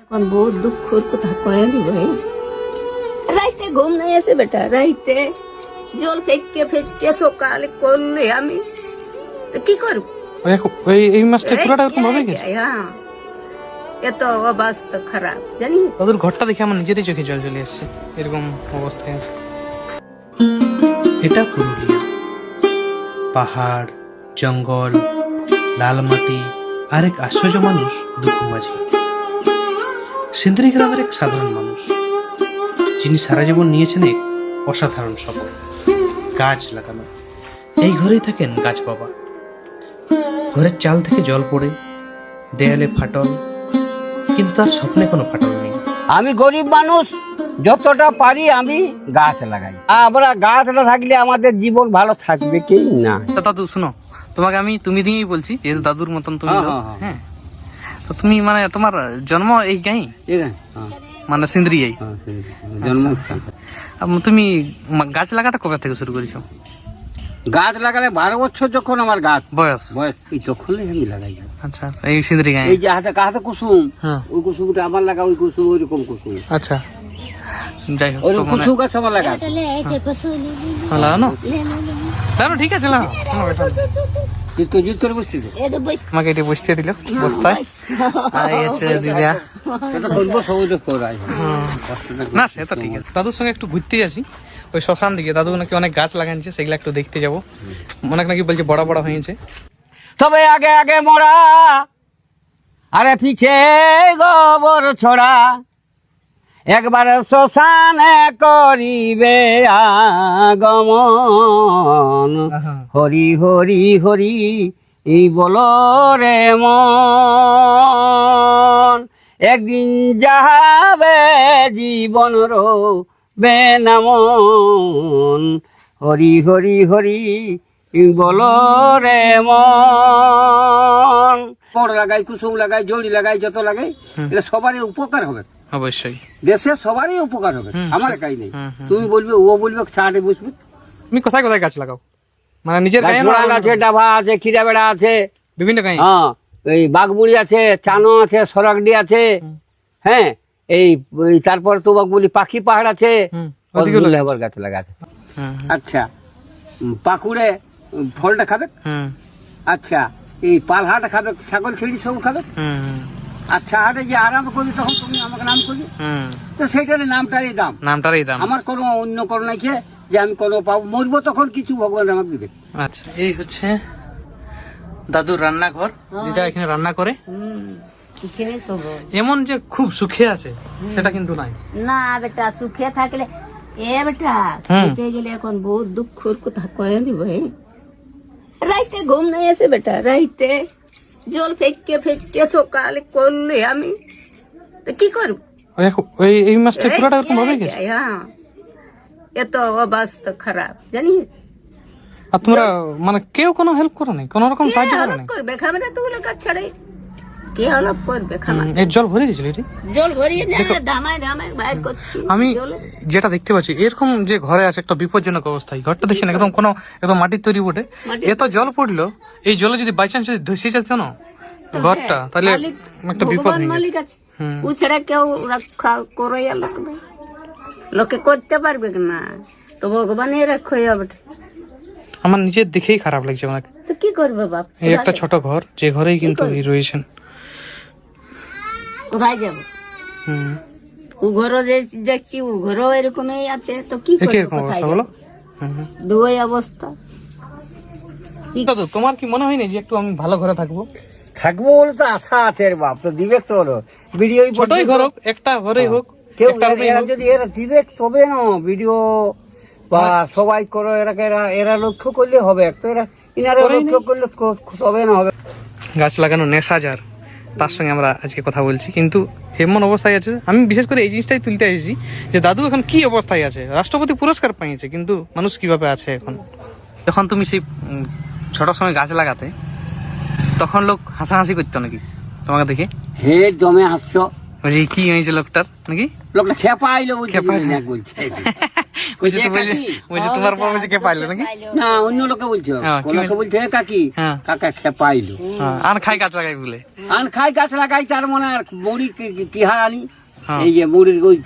এখন বহুত দুঃখর কথা কয়ে দিব। রাইতে ঘুম নাই আছে বেটা, রাইতে জল ফেঁকে ফেঁকে সকালে করলে আমি তো কি করবো? এই মাসটা পুরোটা এরকম ভাবে গেছে। হ্যাঁ, এত অবস্থা খারাপ জানি। তাদের ঘরটা দেখে আমার নিজেরই চোখে জল চলে আসছে, এরকম অবস্থায় আছে। এটা পুরুলিয়া, পাহাড়, জঙ্গল, লাল মাটি আর এক আশ্চর্য মানুষ দুঃখু মাঝি। সিন্দ্রি গ্রামের এক সাধারণ মানুষ, যিনি সারা জীবন নিয়েছেন এক অসাধারণ শপথ, গাছ লাগানো। এই ঘরেই থাকেন গাছ বাবা। ঘরের চাল থেকে জল পড়ে, দেয়ালে ফাটল, কিন্তু তার স্বপ্নে কোনো ফাটল নেই। আমি গরিব মানুষ, যতটা পারি আমি গাছ লাগাই। আমরা গাছ না থাকলে আমাদের জীবন ভালো থাকবে কি না। দাদু শুনো, তোমাকে আমি তুমি দিয়েই বলছি, যেহেতু দাদুর মতন তুমি। হ্যাঁ, তো তুমি মানে তোমার জন্ম এই গাই, মানে সিন্দ্রি এই জন্ম। তুমি গাছ লাগাটা কবে থেকে শুরু করেছো? গাছ লাগালে 12 বছর যখন আমার গাছ বয়স এই তখন আমি লাগাই। আচ্ছা আচ্ছা, এই সিন্দ্রি গাই। এই যে হাতে কুসুম, হ্যাঁ, ওই কুসুমটা আমার লাগা, ওই কুসুম ওইরকম কুসুম। আচ্ছা, যাই হোক, ওই তো মানে কুসুম গাছ আমার লাগা। লাগাও না? লাগানো, ঠিক আছে, লাগাও, কোনো ব্যাপার না। যুদ্ধ করে বসছি তো, আমাকে এটা বসতে দিল বস্তায়। আর এই হচ্ছে দিদা। সেটা করবো, সবই তো করাই। না, সে তো ঠিক আছে। দাদুর সঙ্গে একটু ঘুরতে আসি ওই শ্মশান দিকে। দাদু নাকি অনেক গাছ লাগাইছে, সেগুলো একটু দেখতে যাবো। অনেক নাকি বলছে বড় বড় হয়েছে। তবে আগে আগে মরা, আরে পিছে গোবর ছড়া, একবার শ্মশানে করিবে আগমন। হরি হরি হরি এই বলো রে মন, একদিন যাবে জীবন রবে না মন। হরি হরি হরি বলো রে মন। পড় লাগাই, কুসুম লাগাই, জড়ি লাগাই, যত লাগাই, এটা সবারই উপকার হবে। অবশ্যই দেশের সবারই উপকার হবে, আমার একাই নেই। তুমি বলবে, ও বলবে, চাটে বসবে। তুমি কোথায় কোথায় গাছ লাগাও? মানে নিজের গায়ে আছে, ডাভা আছে, খিরা বেড়া আছে, বিভিন্ন গায়ে। হ্যাঁ, এই বাঘবুড়ি আছে, চানো আছে, সরাকডি আছে। হ্যাঁ, এই তারপর তোমাকে বলি পাখি পাহাড় আছে, লেবার গাছ লাগা আছে। আচ্ছা, পাকুড়ে ফলটা খাবে। আচ্ছা, এই পালহাটা খাবে, ছাগল ছেড়ি সব খাবে। আচ্ছা, হাটে যে আরাম করি তখন তুমি আমাকে নাম করি, তো সেইটার নামটারই দাম। আমার কোনো অন্য কোনো নাই যে আমি কোনো পাবো, মরবো তখন কিছু ভগবান আমাকে দিবে। আচ্ছা, এই হচ্ছে দাদুর রান্নাঘর। দিদা এখানে রান্না করে। এমন যে খুব সুখে আছে সেটা কিন্তু নাই। না বেটা, সুখে থাকলে বেটা খেতে গেলে এখন বহুত দুঃখর কথা কয়ে দিব। রাইতে ঘুম নাই আছে বেটা, রাইতে জল ফেঁকে ফেঁকে সকালে করলে আমি তো কি করবো? এই মাসটা পুরোটা এরকম ভাবে গেছে। হ্যাঁ, এত অবস্থা খারাপ জানিস। আর তোমরা মানে কেউ কোনো হেল্প করো নাই, কোনো রকম সাহায্য করো নাই? করবে খামারে তো ওগুলো কাজ ছাড়ে কে হেল্প করবে? খামার এই জল ভরে গেছিল, এটি জল ভরিয়ে দামায় দামায় বাইর করছি। আমি যেটা দেখতে পাচ্ছি, এরকম যে ঘরে আছে একটা বিপজ্জনক অবস্থায়, ঘরটা দেখি না একদম কোনো একদম মাটির তৈরি বটে। এত জল পড়লো, এই জলে যদি বাই চান্স যদি ধসে যেত না ঘরটা, তাহলে একটা বিপদ হয়ে মালিক আছে, ও ছাড়া কেউ রক্ষা করে লোকে করতে পারবে না, তো ভগবানের রক্ষা বটে। আমার নিজের দেখেই খারাপ লাগছে অনেক। তো কি করবে বাপ? এই একটা ছোট ঘর, যে ঘরেই কিন্তু রয়েছেন। কোথায় যাবো? ও ঘরও যে দেখছি, ও ঘরও এরকমই আছে, তো কি করবে? কোথায় যাবো? দুই অবস্থা। দাদু, তোমার কি মনে হয় না যে একটু আমি ভালো ঘরে থাকবো? থাকবো বলে তো আশা আছে রে বাপ, তো দিবে তো হলো। ভিডিও ছোটই ঘর হোক, একটা ঘরেই হোক, কেউ যদি এরা দিবে তবে না ভিডিও বা সবাই করো, এরা লক্ষ্য করলে হবে, তো এনারা লক্ষ্য করলে তবে না হবে। গাছ লাগানো নেশা যার, তার সঙ্গে আমরা আজকে কথা বলছি। কিন্তু এমন অবস্থায় আছে, আমি বিশেষ করে এই জিনিসটাই তুলতে এসেছি যে দাদু এখন কি অবস্থায় আছে। রাষ্ট্রপতি পুরস্কার পাইছে, কিন্তু মানুষ কিভাবে আছে এখন। যখন তুমি সেই ছোট সময় গাছ লাগাতে, তখন লোক হাসাহাসি করতো নাকি তোমাকে দেখে? হে জমে হাসছো, কি হয়েছে লোকটার নাকি? লোকটা খেপা আইলো বলছে। বলছে তো এ বলছে কাকি। বলছে তোমার পর বলছে কে পাইলো নাকি? না অন্য লোকে বলছো, হ্যাঁ, কি লোকে বলছে "এ কাকি হ্যাঁ। কাকা খেপাইলো, হ্যাঁ, আন খাই গাছ লাগাই বলে। আন খাই গাছ লাগাই তার মনে আর মুড়ি কি হার আনি, হ্যাঁ। এই যে মুড়ির ওই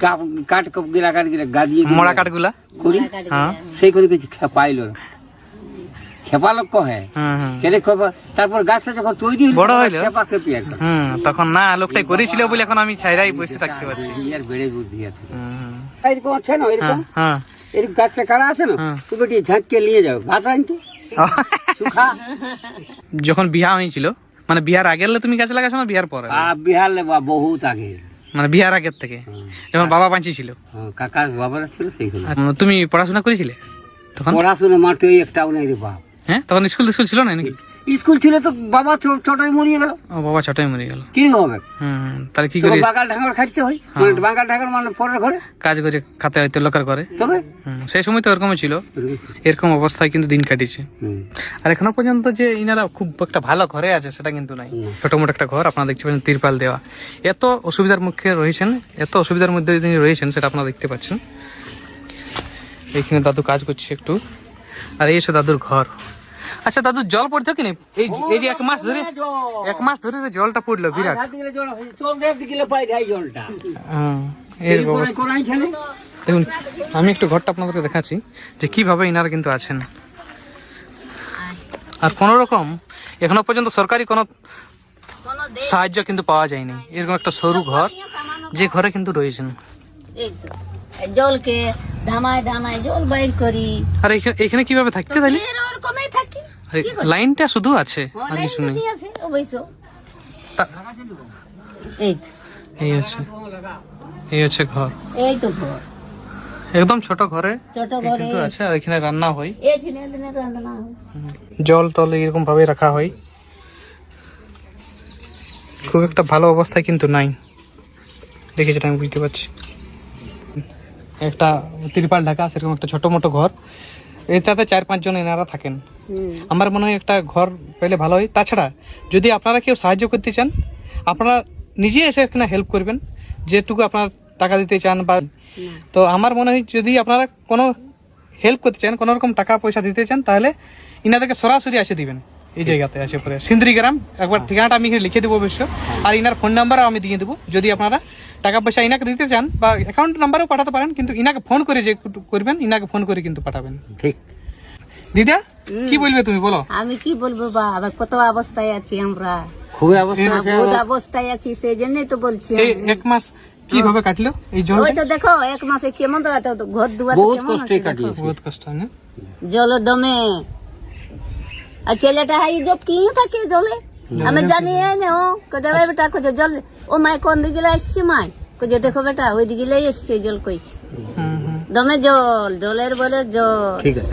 কাঠ গিলা কাঠ গিলা গাদিয়ে মোড়া কাঠগুলা। করি, হ্যাঁ সেই করে কিছু খেপাইলো না। খেপালো কহে হুম হুম কেনে খেপা, তারপর গাছটা যখন তৈরি হলো, বড় হইলো? খেপা খেপি একদম। হুম, তখন না লোকটাই করেছিল বলে এখন আমি ছাইরাই বসে থাকতে পারছি। ইয়ার বেড়ে বুদ্ধি আছে। হুম, এরকম আছে না, এরকম হ্যাঁ এরকম গাছটা কাটা আছে না, হ্যাঁ। তুই বেটি ঝাঁকিয়ে নিয়ে যাও ভাত আনতে হ্যাঁ। সুখা। যখন বিয়া হয়েছিল, মানে বিয়ার আগে তুমি গাছ লাগাছো না বিয়ার পরে? বিহার লে বা বহুত আগে, মানে বিয়ার আগের থেকে, যখন বাবা বাঁচি ছিল। কাকার বাবারা ছিল সেই সময়। তুমি পড়াশোনা করেছিলে তখন? পড়াশোনা মাঠে একটাও নেই রে বাপ। হ্যাঁ, তখন স্কুল ছিল না নাকি? স্কুল ছিল তো, বাবা ছোটই মরিয়ে গেল, ও বাবা ছোটই মরে গেল। কি হবে? তাহলে কি তোকে করে বাগাল ঢাঙ্গর খাইতে হয়, মানে বাগাল ঢাঙ্গর মানে পরের ঘরে কাজ করে খাতে হয়তো লোকের করে? তবে সেই সময় তো এরকমই ছিল, এরকম অবস্থায় কিন্তু দিন কাটিয়েছে। আর এখনো পর্যন্ত যে ইনারা খুব একটা ভালো ঘরে আছে সেটা কিন্তু নাই। ছোট মোটো একটা ঘর, আপনারা দেখতে পাচ্ছেন তিরপাল দেওয়া। এত অসুবিধার মুখে রয়েছেন, এত অসুবিধার মধ্যে তিনি রয়েছেন, সেটা আপনারা দেখতে পাচ্ছেন। এইখানে দাদু কাজ করছে একটু, আর এই এসে দাদুর ঘর। আচ্ছা দাদু, জল পড়ছে কি না? এই যে এক মাস ধরে যে জলটা পড়লো বিরাট। হ্যাঁ, এর অবস্থা দেখুন। আমি একটু ঘরটা আপনাদেরকে দেখাচ্ছি যে কিভাবে ইনারা কিন্তু আছেন। আর কোন রকম এখনো পর্যন্ত সরকারি কোনো সাহায্য কিন্তু পাওয়া যায়নি। এরকম একটা সরু ঘর, যে ঘরে কিন্তু রয়েছেন। এই তো, এই জলকে ধামায় ধামায় জল বাইর করি, আর এখানে কিভাবে থাকতে তাহলে? এর ওরকমই থাকি। আরে, লাইনটা শুধু আছে আর অনেক কিছু নেই। বুদ্ধি আছে অবশ্য। তা- এই তো, এই হচ্ছে ঘর, এই তো ঘর, একদম ছোট ঘরে ছোট ঘরে কিন্তু আছে। আর এখানে রান্না হয়, এই দিনে দিনে রান্না হয়। জল তল এরকম ভাবে রাখা হয়। খুব একটা ভালো অবস্থায় কিন্তু নাই, দেখে যেটা আমি বুঝতে পারছি। একটা তিরপাল ঢাকা, সেরকম একটা ছোট মোটো ঘর, এটাতে 4-5 জন এনারা থাকেন। আমার মনে হয় একটা ঘর পেলে ভালো হয়। তাছাড়া যদি আপনারা কেউ সাহায্য করতে চান, আপনারা নিজে এসে এখানে হেল্প করবেন, যেটুকু আপনারা টাকা দিতে চান বা। তো আমার মনে হয় যদি আপনারা কোনো হেল্প করতে চান, কোনো রকম টাকা পয়সা দিতে চান, তাহলে ইনাদেরকে সরাসরি এসে দিবেন। এই জায়গাতে আসে পরে সিন্দ্রি গ্রাম, একবার ঠিকানাটা আমি এখানে লিখে দেবো অবশ্য, আর ইনার ফোন নাম্বারও আমি দিয়ে দেবো। যদি আপনারা টাকা পয়সা ইনাকে দিতে চান বা অ্যাকাউন্ট নাম্বারও পাঠাতে পারেন, কিন্তু ইনাকে ফোন করে যে করবেন, ইনাকে ফোন করে কিন্তু পাঠাবেন। ঠিক। দিদা, কি বলবে তুমি বলো? আমি কি বলবো বাবা, কত অবস্থায় আছি আমরা, খুবই অবস্থা আছে। বহুত অবস্থায় আছি, সেই জন্যই তো বলছি এই আমি। 1 মাস কিভাবে কাটলো এই জল? ওই তো দেখো, 1 মাসে কেমন তো এত ঘর দুয়ার বহুত কেমন কষ্টে আছে দেখো। কাটিয়েছি। বহুত কষ্ট না? জল দমে, আর ছেলেটা হাই জব কি থাকে জলে, আমি জানি না। ও কোথায় বেটা, কোথায় জল, ও মায় কোন দিকে আসছে, মায় কোথায় দেখো বেটা ওই দিকে এসছে জল কইছে, দমে জল, জলের বলে জল। ঠিক আছে।